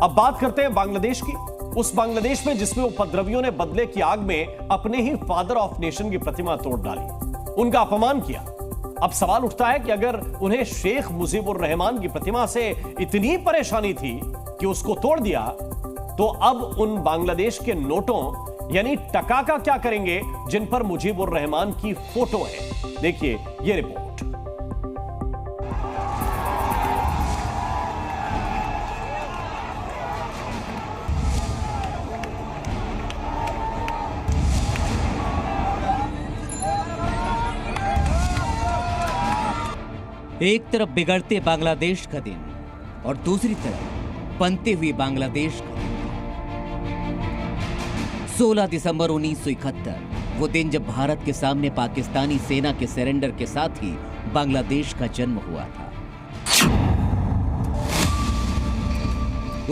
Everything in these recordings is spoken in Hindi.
अब बात करते हैं बांग्लादेश की, उस बांग्लादेश में जिसमें उपद्रवियों ने बदले की आग में अपने ही फादर ऑफ नेशन की प्रतिमा तोड़ डाली, उनका अपमान किया। अब सवाल उठता है कि अगर उन्हें शेख मुजीबुर रहमान की प्रतिमा से इतनी परेशानी थी कि उसको तोड़ दिया, तो अब उन बांग्लादेश के नोटों यानी टका का क्या करेंगे जिन पर मुजीबुर रहमान की फोटो है। देखिए ये रिपोर्ट। एक तरफ बिगड़ते बांग्लादेश का दिन और दूसरी तरफ बनते हुए बांग्लादेश का दिन। 16 दिसंबर 1971 वो दिन जब भारत के सामने पाकिस्तानी सेना के सरेंडर के साथ ही बांग्लादेश का जन्म हुआ था।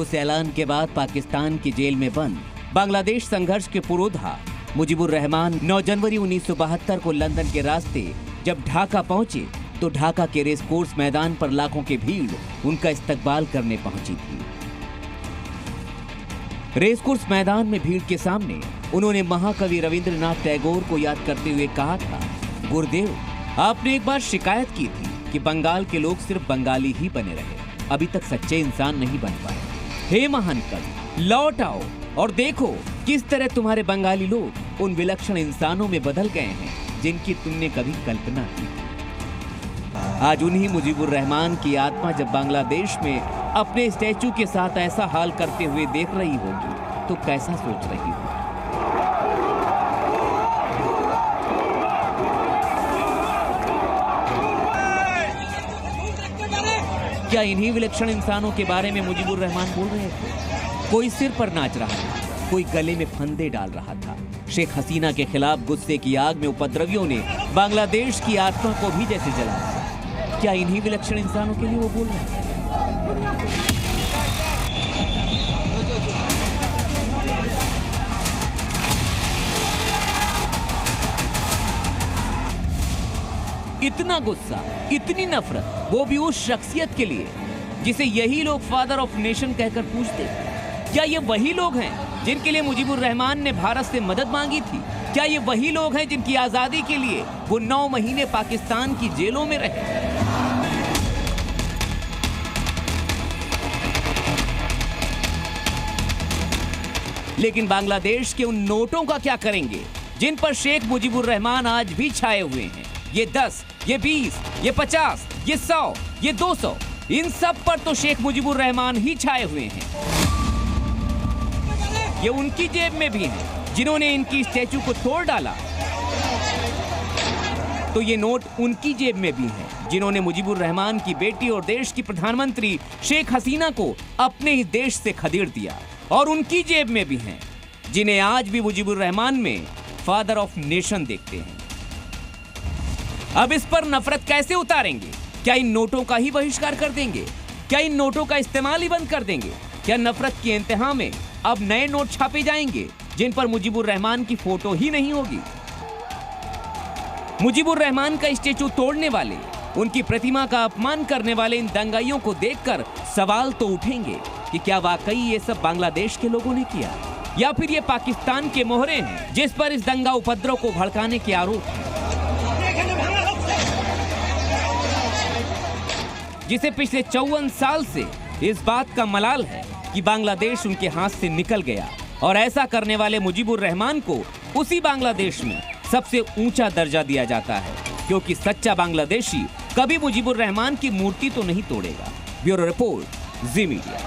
उस ऐलान के बाद पाकिस्तान की जेल में बंद बांग्लादेश संघर्ष के पुरोधा मुजीबुर रहमान 9 जनवरी 1972 को लंदन के रास्ते जब ढाका पहुंचे तो ढाका के रेस कोर्स मैदान पर लाखों की भीड़ उनका इस्तकबाल करने पहुंची थी। रेस कोर्स मैदान में भीड़ के सामने उन्होंने महाकवि रविंद्रनाथ टैगोर को याद करते हुए कहा था, गुरुदेव, आपने एक बार शिकायत की थी कि बंगाल के लोग सिर्फ बंगाली ही बने रहे, अभी तक सच्चे इंसान नहीं बन पाए। हे महान कवि, लौट आओ और देखो किस तरह तुम्हारे बंगाली लोग उन विलक्षण इंसानों में बदल गए हैं जिनकी तुमने कभी कल्पना की। आज उन्हीं मुजीबुर रहमान की आत्मा जब बांग्लादेश में अपने स्टैचू के साथ ऐसा हाल करते हुए देख रही होगी तो कैसा सोच रही होगी। क्या इन्हीं विलक्षण इंसानों के बारे में मुजीबुर रहमान बोल रहे थे? कोई सिर पर नाच रहा था, कोई गले में फंदे डाल रहा था। शेख हसीना के खिलाफ गुस्से की आग में उपद्रवियों ने बांग्लादेश की आत्मा को भी जैसे जलाया। क्या इन्हीं विलक्षण इंसानों के लिए वो बोल रहे हैं? इतना गुस्सा, इतनी नफरत, वो भी उस शख्सियत के लिए जिसे यही लोग फादर ऑफ नेशन कहकर पूछते। क्या ये वही लोग हैं जिनके लिए मुजीबुर रहमान ने भारत से मदद मांगी थी? क्या ये वही लोग हैं जिनकी आजादी के लिए वो 9 महीने पाकिस्तान की जेलों में रहे? लेकिन बांग्लादेश के उन नोटों का क्या करेंगे जिन पर शेख मुजीबुर रहमान आज भी छाए हुए हैं? ये 10, ये 20, ये 50, ये 100, ये 200, इन सब पर तो शेख मुजीबुर रहमान ही छाए हुए हैं। ये उनकी जेब में भी हैं जिन्होंने इनकी स्टैचू को तोड़ डाला, तो ये नोट उनकी जेब में भी हैं जिन्होंने मुजीबुर रहमान की बेटी और देश की प्रधानमंत्री शेख हसीना को अपने ही देश से खदेड़ दिया, और उनकी जेब में भी हैं जिन्हें आज भी मुजीबुर रहमान में फादर ऑफ नेशन देखते हैं। अब इस पर नफरत कैसे उतारेंगे? क्या इन नोटों का ही बहिष्कार कर देंगे? क्या इन नोटों का इस्तेमाल ही बंद कर देंगे? क्या नफरत की इंतहा में अब नए नोट छापे जाएंगे जिन पर मुजीबुर रहमान की फोटो ही नहीं होगी? मुजीबुर रहमान का स्टेचू तोड़ने वाले, उनकी प्रतिमा का अपमान करने वाले इन दंगाइयों को देखकर सवाल तो उठेंगे कि क्या वाकई ये सब बांग्लादेश के लोगों ने किया, या फिर ये पाकिस्तान के मोहरे हैं जिस पर इस दंगा उपद्रव को भड़काने के आरोप हैं, जिसे पिछले 54 साल से इस बात का मलाल है कि बांग्लादेश उनके हाथ से निकल गया, और ऐसा करने वाले मुजीबुर रहमान को उसी बांग्लादेश में सबसे ऊंचा दर्जा दिया जाता है, क्योंकि सच्चा बांग्लादेशी कभी मुजीबुर रहमान की मूर्ति तो नहीं तोड़ेगा। ब्यूरो रिपोर्ट, जी मीडिया।